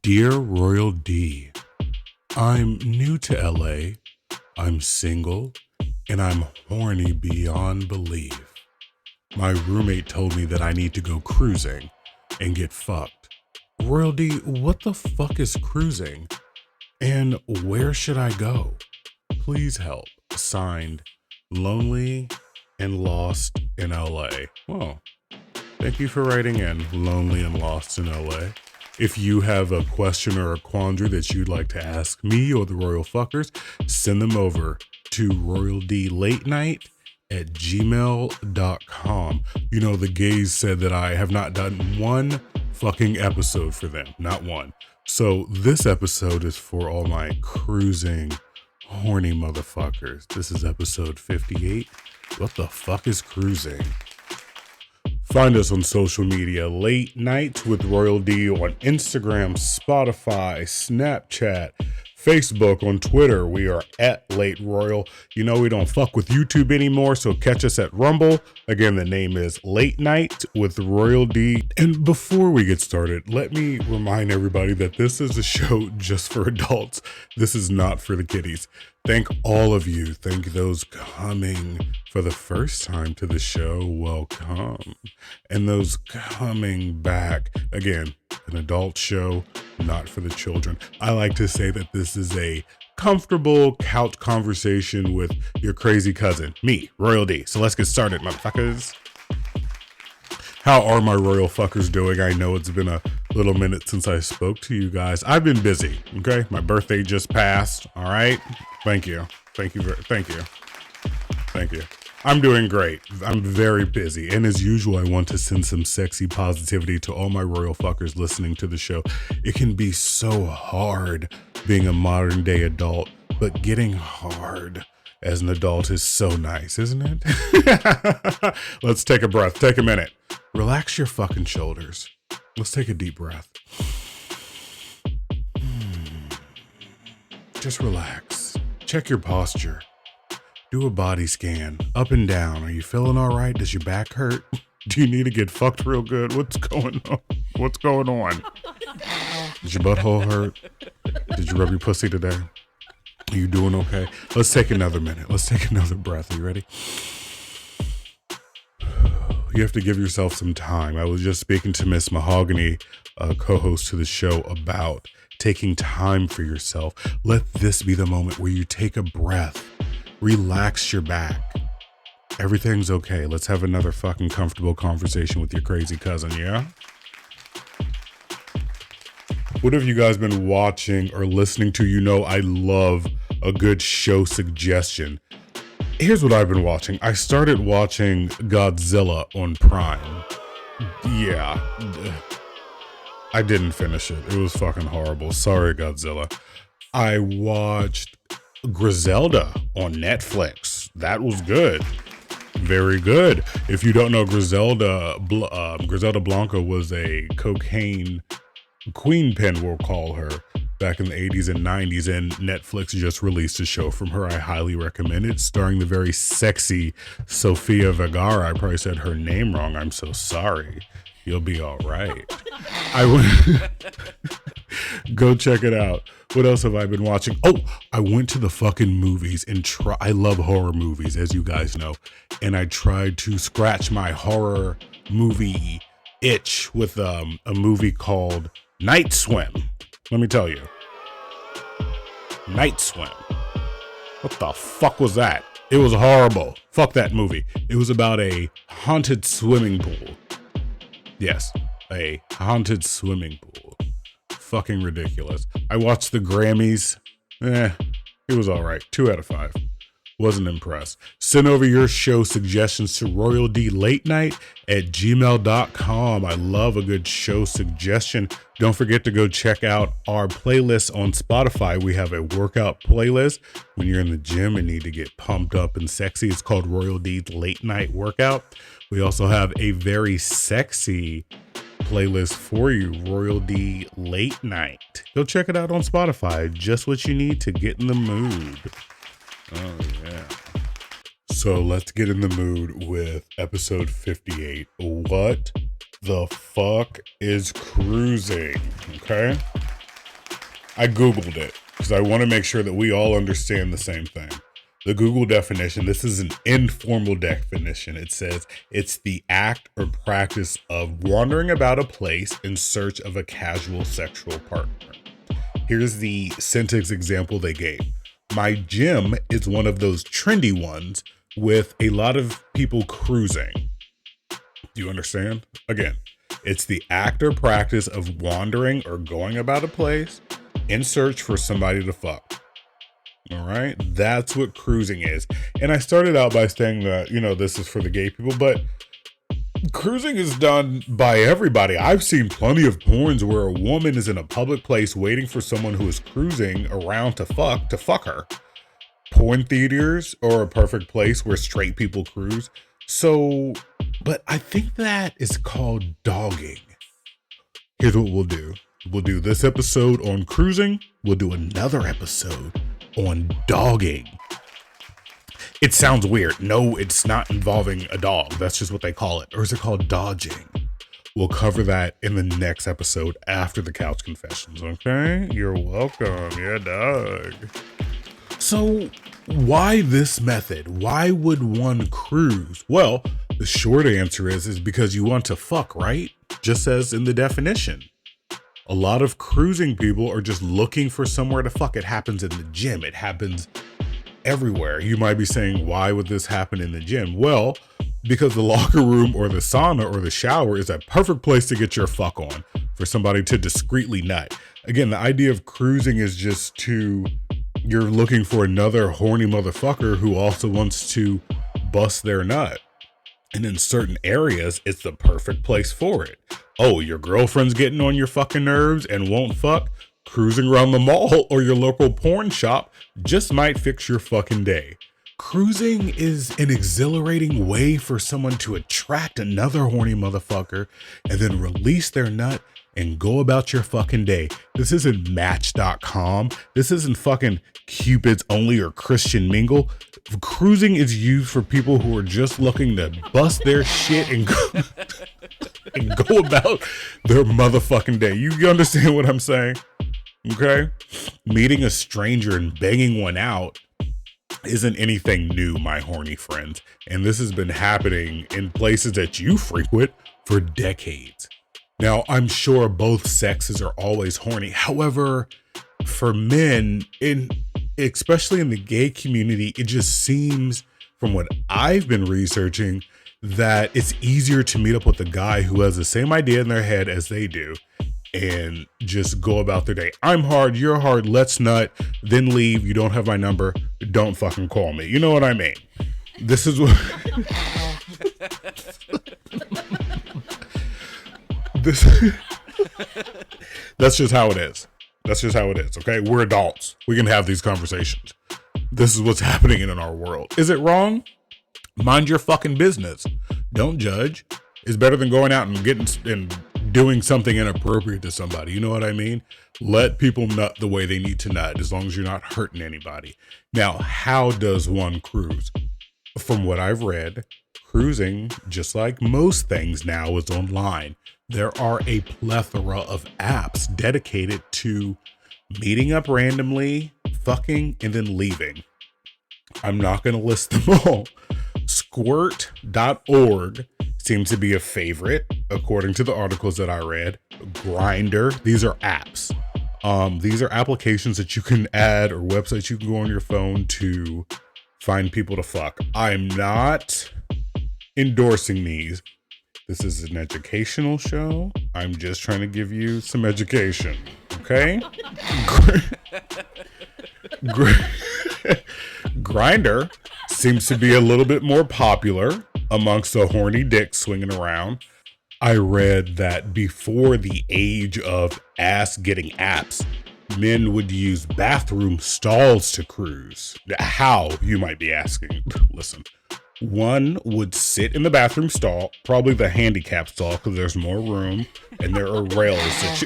Dear Royal D, I'm new to LA, I'm single, and I'm horny beyond belief. My roommate told me that I need to go cruising and get fucked. Royal D, what the fuck is cruising? And where should I go? Please help. Signed, Lonely and Lost in LA. Well, thank you for writing in, Lonely and Lost in LA. If you have a question or a quandary that you'd like to ask me or the Royal Fuckers, send them over to royaldlatennight@gmail.com. You know, the gays said that I have not done one fucking episode for them. Not one. So this episode is for all my cruising, horny motherfuckers. This is episode 58. What the fuck is cruising? Find us on social media, Late Nights with Royal D on Instagram, Spotify, Snapchat, Facebook, on Twitter. We are at Late Royal. You know we don't fuck with YouTube anymore, so catch us at Rumble. Again, the name is Late Night with Royal D. And before we get started, let me remind everybody that this is a show just for adults. This is not for the kiddies. Thank all of you. Thank those coming for the first time to the show. Welcome. And those coming back. Again, an adult show, not for the children. I like to say that this is a comfortable couch conversation with your crazy cousin, me, Royal D. So let's get started, motherfuckers. How are my royal fuckers doing? I know it's been a little minute since I spoke to you guys. I've been busy, okay? My birthday just passed, all right? Thank you. Thank you. I'm doing great. I'm very busy. And as usual, I want to send some sexy positivity to all my royal fuckers listening to the show. It can be so hard being a modern day adult, but getting hard as an adult is so nice, isn't it? Let's take a breath. Take a minute. Relax your fucking shoulders. Let's take a deep breath. Just relax. Check your posture. Do a body scan. Up and down. Are you feeling all right? Does your back hurt? Do you need to get fucked real good? What's going on? What's going on? Does your butthole hurt? Did you rub your pussy today? Are you doing okay? Let's take another minute. Let's take another breath. Are you ready? You have to give yourself some time. I was just speaking to Miss Mahogany, co-host to the show, about taking time for yourself. Let this be the moment where you take a breath, relax your back. Everything's okay. Let's have another fucking comfortable conversation with your crazy cousin, yeah? What have you guys been watching or listening to? You know I love a good show suggestion. Here's what I've been watching. I started watching Godzilla on Prime. Yeah. I didn't finish it. It was fucking horrible. Sorry, Godzilla. I watched Griselda on Netflix. That was good. Very good. If you don't know, Griselda Blanca was a cocaine queen pin, we'll call her, back in the 80s and 90s, and Netflix just released a show from her. I highly recommend it, starring the very sexy Sofia Vergara. I probably said her name wrong. I'm so sorry. You'll be all right. Go check it out. What else have I been watching? Oh, I went to the fucking movies and I love horror movies, as you guys know, and I tried to scratch my horror movie itch with a movie called Night Swim. Let me tell you. Night Swim. What the fuck was that? It was horrible. Fuck that movie. It was about a haunted swimming pool. Yes, a haunted swimming pool. Fucking ridiculous. I watched the Grammys. It was all right. 2 out of 5. Wasn't impressed. Send over your show suggestions to royaldlatennight@gmail.com. I love a good show suggestion. Don't forget to go check out our playlist on Spotify. We have a workout playlist when you're in the gym and need to get pumped up and sexy. It's called Royal D's Late Night Workout. We also have a very sexy playlist for you, Royal D Late Night. Go check it out on Spotify. Just what you need to get in the mood. Oh, yeah. So let's get in the mood with episode 58. What the fuck is cruising? Okay? I Googled it because I want to make sure that we all understand the same thing. The Google definition, this is an informal definition. It says it's the act or practice of wandering about a place in search of a casual sexual partner. Here's the sentence example they gave. My gym is one of those trendy ones with a lot of people cruising. Do you understand? Again, it's the act or practice of wandering or going about a place in search for somebody to fuck. All right, that's what cruising is. And I started out by saying that, this is for the gay people, but cruising is done by everybody. I've seen plenty of porns where a woman is in a public place waiting for someone who is cruising around to fuck her. Porn theaters are a perfect place where straight people cruise. So, but I think that is called dogging. Here's what we'll do. We'll do this episode on cruising. We'll do another episode on dogging. It sounds weird. No, it's not involving a dog. That's just what they call it. Or is it called dodging? We'll cover that in the next episode after the couch confessions, okay? You're welcome. Yeah, dog. So, why this method? Why would one cruise? Well, the short answer is because you want to fuck, right? Just as in the definition. A lot of cruising people are just looking for somewhere to fuck. It happens in the gym. It happens everywhere. You might be saying, why would this happen in the gym? Well, because the locker room or the sauna or the shower is a perfect place to get your fuck on for somebody to discreetly nut. Again, the idea of cruising is just you're looking for another horny motherfucker who also wants to bust their nut. And in certain areas, it's the perfect place for it. Oh, your girlfriend's getting on your fucking nerves and won't fuck? Cruising around the mall or your local porn shop just might fix your fucking day. Cruising is an exhilarating way for someone to attract another horny motherfucker and then release their nut and go about your fucking day. This isn't Match.com. This isn't fucking Cupid's Only or Christian Mingle. Cruising is used for people who are just looking to bust their shit and go about their motherfucking day. You understand what I'm saying? Okay? Meeting a stranger and banging one out isn't anything new, my horny friends. And this has been happening in places that you frequent for decades. Now, I'm sure both sexes are always horny. However, for men, especially in the gay community, it just seems, from what I've been researching, that it's easier to meet up with a guy who has the same idea in their head as they do and just go about their day. I'm hard, you're hard, let's nut, then leave. You don't have my number, don't fucking call me. You know what I mean? This is what... That's just how it is. That's just how it is, okay? We're adults. We can have these conversations. This is what's happening in our world. Is it wrong? Mind your fucking business. Don't judge. It's better than going out and doing something inappropriate to somebody. You know what I mean? Let people nut the way they need to nut, as long as you're not hurting anybody. Now, how does one cruise? From what I've read, cruising, just like most things now, is online. There are a plethora of apps dedicated to meeting up randomly, fucking, and then leaving. I'm not going to list them all. Squirt.org seems to be a favorite, according to the articles that I read. Grindr, these are apps. These are applications that you can add or websites you can go on your phone to find people to fuck. I'm not endorsing these. This is an educational show. I'm just trying to give you some education, okay? Grindr seems to be a little bit more popular amongst the horny dicks swinging around. I read that before the age of ass getting apps, men would use bathroom stalls to cruise. How, you might be asking? Listen. One would sit in the bathroom stall, probably the handicap stall, because there's more room and there are rails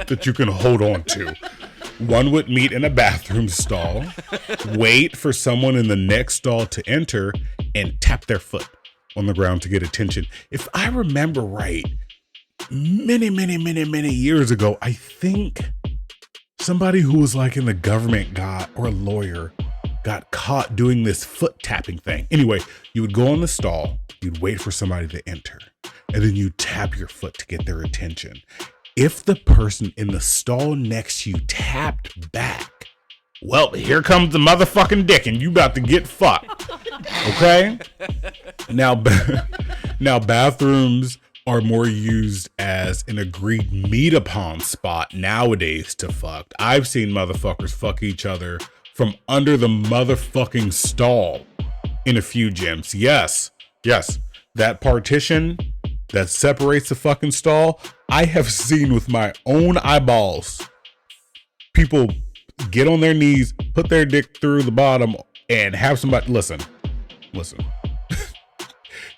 that you can hold on to. One would meet in a bathroom stall, wait for someone in the next stall to enter, and tap their foot on the ground to get attention. If I remember right, many years ago, I think somebody who was like in the government or a lawyer got caught doing this foot tapping thing. Anyway, you would go on the stall, you'd wait for somebody to enter, and then you tap your foot to get their attention. If the person in the stall next to you tapped back, well, here comes the motherfucking dick and you about to get fucked. Okay? Now bathrooms are more used as an agreed meet upon spot nowadays to fuck. I've seen motherfuckers fuck each other from under the motherfucking stall in a few gyms. Yes. That partition that separates the fucking stall, I have seen with my own eyeballs people get on their knees, put their dick through the bottom, and have somebody listen.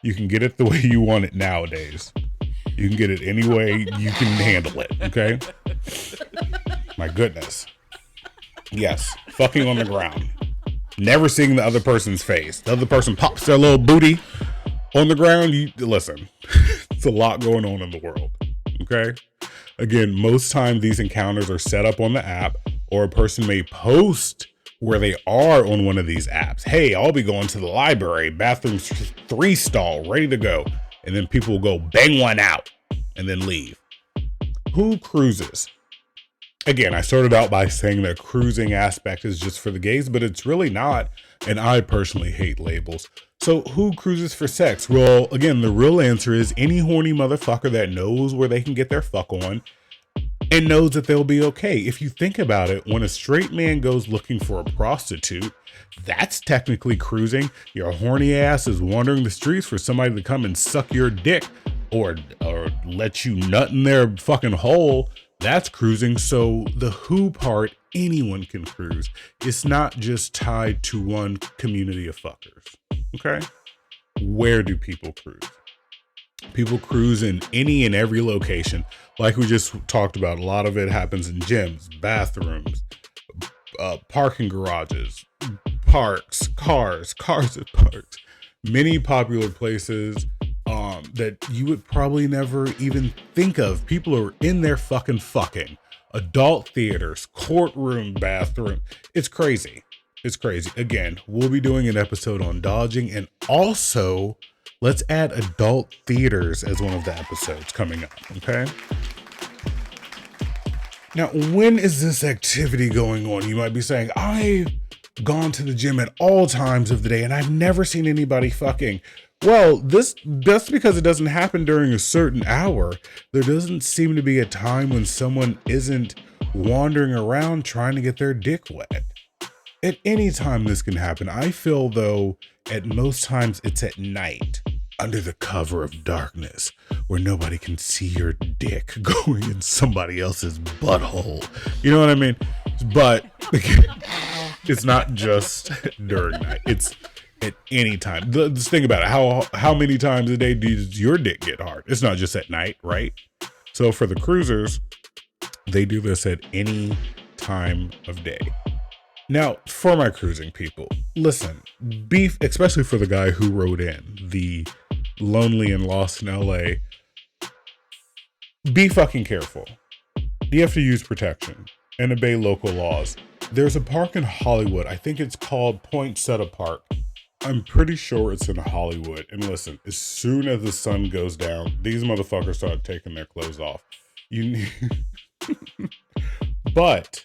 You can get it the way you want it nowadays. You can get it any way you can handle it, okay? My goodness. Yes, fucking on the ground. Never seeing the other person's face. The other person pops their little booty on the ground. Listen, it's a lot going on in the world, okay? Again, most times these encounters are set up on the app, or a person may post where they are on one of these apps. Hey, I'll be going to the library, bathroom 3 stall, ready to go. And then people will go bang one out and then leave. Who cruises? Again, I started out by saying that cruising aspect is just for the gays, but it's really not. And I personally hate labels. So who cruises for sex? Well, again, the real answer is any horny motherfucker that knows where they can get their fuck on and knows that they'll be okay. If you think about it, when a straight man goes looking for a prostitute, that's technically cruising. Your horny ass is wandering the streets for somebody to come and suck your dick or let you nut in their fucking hole. That's cruising. So the who part, anyone can cruise. It's not just tied to one community of fuckers. Okay? Where do people cruise? People cruise in any and every location. Like we just talked about, a lot of it happens in gyms, bathrooms, parking garages, parks, cars at parks. Many popular places that you would probably never even think of. People are in there fucking. Adult theaters, courtroom, bathroom. It's crazy. Again, we'll be doing an episode on dodging, and also let's add adult theaters as one of the episodes coming up, okay? Now, when is this activity going on? You might be saying, I've gone to the gym at all times of the day and I've never seen anybody fucking. Well, that's because it doesn't happen during a certain hour. There doesn't seem to be a time when someone isn't wandering around trying to get their dick wet. At any time this can happen. I feel, though, at most times it's at night, under the cover of darkness, where nobody can see your dick going in somebody else's butthole. You know what I mean? But it's not just during night. It's at any time. Just think about it. How many times a day does your dick get hard? It's not just at night, right? So for the cruisers, they do this at any time of day. Now, for my cruising people, listen, especially for the guy who wrote in, the lonely and lost in LA, be fucking careful. You have to use protection and obey local laws. There's a park in Hollywood. I think it's called Poinsettia Park. I'm pretty sure it's in Hollywood. And listen, as soon as the sun goes down, these motherfuckers start taking their clothes off. But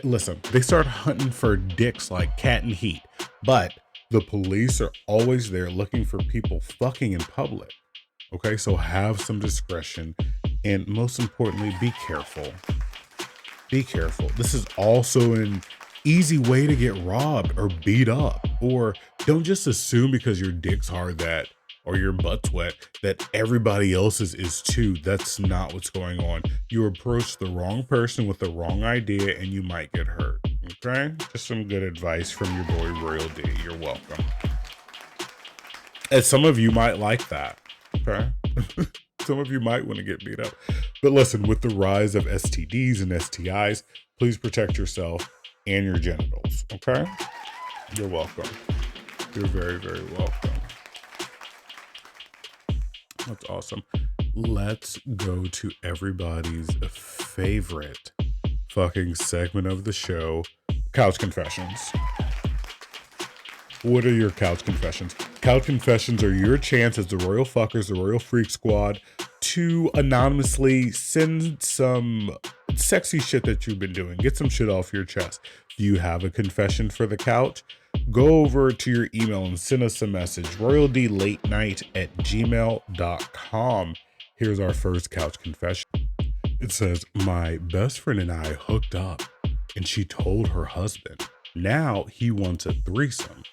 listen, they start hunting for dicks like cat in heat. But the police are always there looking for people fucking in public. Okay, so have some discretion. And most importantly, be careful. Be careful. This is also an easy way to get robbed or beat up. Or don't just assume because your dick's hard or your butt's wet that everybody else's is too. That's not what's going on. You approach the wrong person with the wrong idea and you might get hurt. Okay? Just some good advice from your boy Royal D. You're welcome. And some of you might like that. Okay? Some of you might want to get beat up. But listen, with the rise of STDs and STIs, please protect yourself and your genitals. Okay? You're welcome. You're very, very welcome. That's awesome. Let's go to everybody's favorite fucking segment of the show, Couch Confessions. What are your couch confessions? Couch confessions are your chance as the Royal Fuckers, the Royal Freak Squad, to anonymously send some sexy shit that you've been doing. Get some shit off your chest. Do you have a confession for the couch? Go over to your email and send us a message. royaldlatenight@gmail.com. Here's our first couch confession. It says, my best friend and I hooked up and she told her husband. Now he wants a threesome.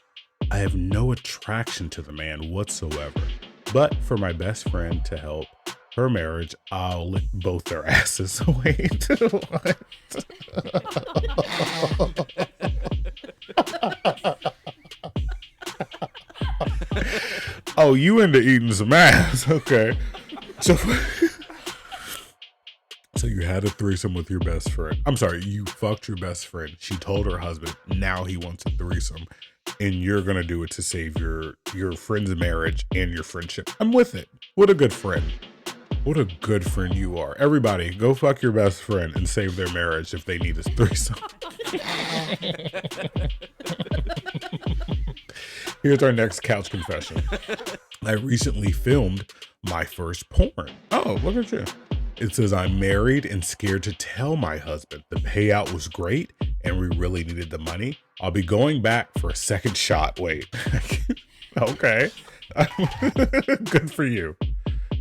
I have no attraction to the man whatsoever, but for my best friend to help her marriage, I'll lick both their asses. Wait, what? Oh, you into eating some ass? Okay. So you had a threesome with your best friend. I'm sorry, you fucked your best friend. She told her husband, now he wants a threesome. And you're going to do it to save your friend's marriage and your friendship. I'm with it. What a good friend. What a good friend you are. Everybody, go fuck your best friend and save their marriage if they need a threesome. Here's our next couch confession. I recently filmed my first porn. Oh, look at you. It says, I'm married and scared to tell my husband. The payout was great and we really needed the money. I'll be going back for a second shot. Wait. Okay. Good for you.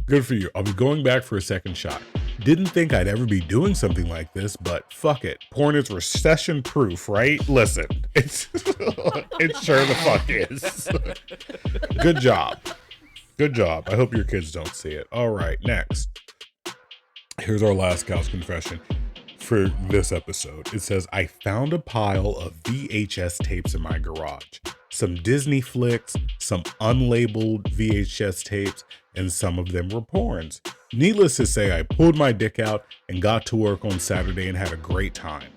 Good for you. I'll be going back for a second shot. Didn't think I'd ever be doing something like this, but fuck it. Porn is recession proof, right? Listen, it sure the fuck is. Good job. Good job. I hope your kids don't see it. All right, next. Here's our last couch confession for this episode. It says, I found a pile of VHS tapes in my garage. Some Disney flicks, some unlabeled VHS tapes, and some of them were porns. Needless to say, I pulled my dick out and got to work on Saturday and had a great time.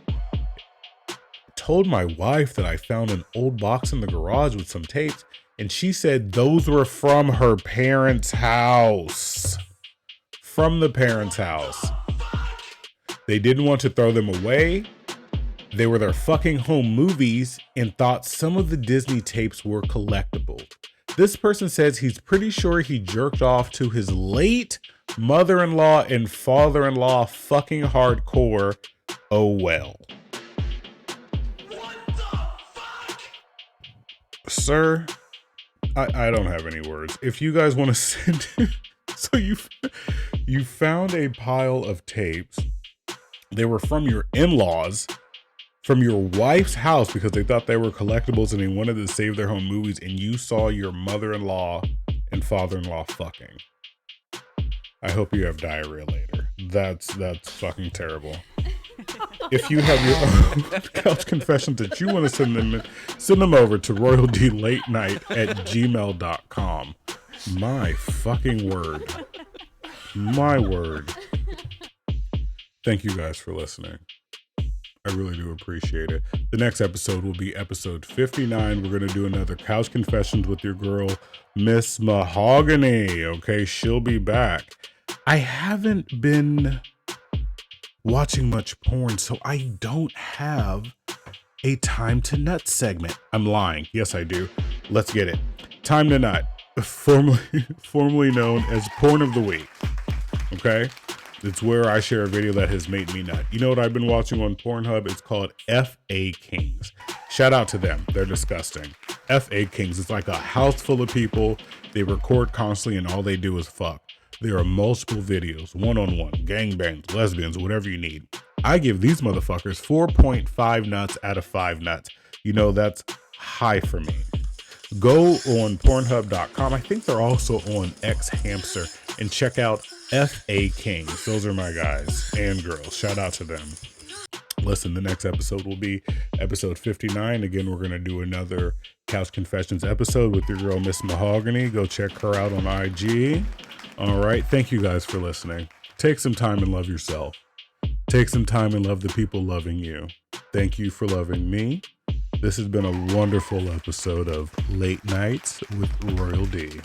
Told my wife that I found an old box in the garage with some tapes, and she said those were from her parents' house. From the parents' house. They didn't want to throw them away. They were their fucking home movies and thought some of the Disney tapes were collectible. This person says he's pretty sure he jerked off to his late mother-in-law and father-in-law fucking hardcore. Oh well. Sir, I don't have any words. If you guys want to send it, so you found a pile of tapes. They were from your in-laws, from your wife's house because they thought they were collectibles and they wanted to save their home movies, and you saw your mother-in-law and father-in-law fucking. I hope you have diarrhea later. That's fucking terrible. If you have your own couch confessions that you want to send them over to royaldlatenight@gmail.com. My fucking word. My word. Thank you guys for listening. I really do appreciate it. The next episode will be episode 59. We're going to do another couch confessions with your girl, Miss Mahogany. Okay, she'll be back. I haven't been watching much porn, so I don't have a time to nut segment. I'm lying. Yes, I do. Let's get it. Time to nut. Formerly known as Porn of the Week. Okay? It's where I share a video that has made me nut. You know what I've been watching on Pornhub? It's called FA Kings. Shout out to them. They're disgusting. FA Kings. It's like a house full of people. They record constantly and all they do is fuck. There are multiple videos, one-on-one, gangbangs, lesbians, whatever you need. I give these motherfuckers 4.5 nuts out of 5 nuts. You know, that's high for me. Go on Pornhub.com. I think they're also on X Hamster, and check out FA Kings. Those are my guys and girls. Shout out to them. Listen, the next episode will be episode 59. Again, we're going to do another Couch Confessions episode with your girl, Miss Mahogany. Go check her out on IG. All right. Thank you guys for listening. Take some time and love yourself. Take some time and love the people loving you. Thank you for loving me. This has been a wonderful episode of Late Nights with Royal D.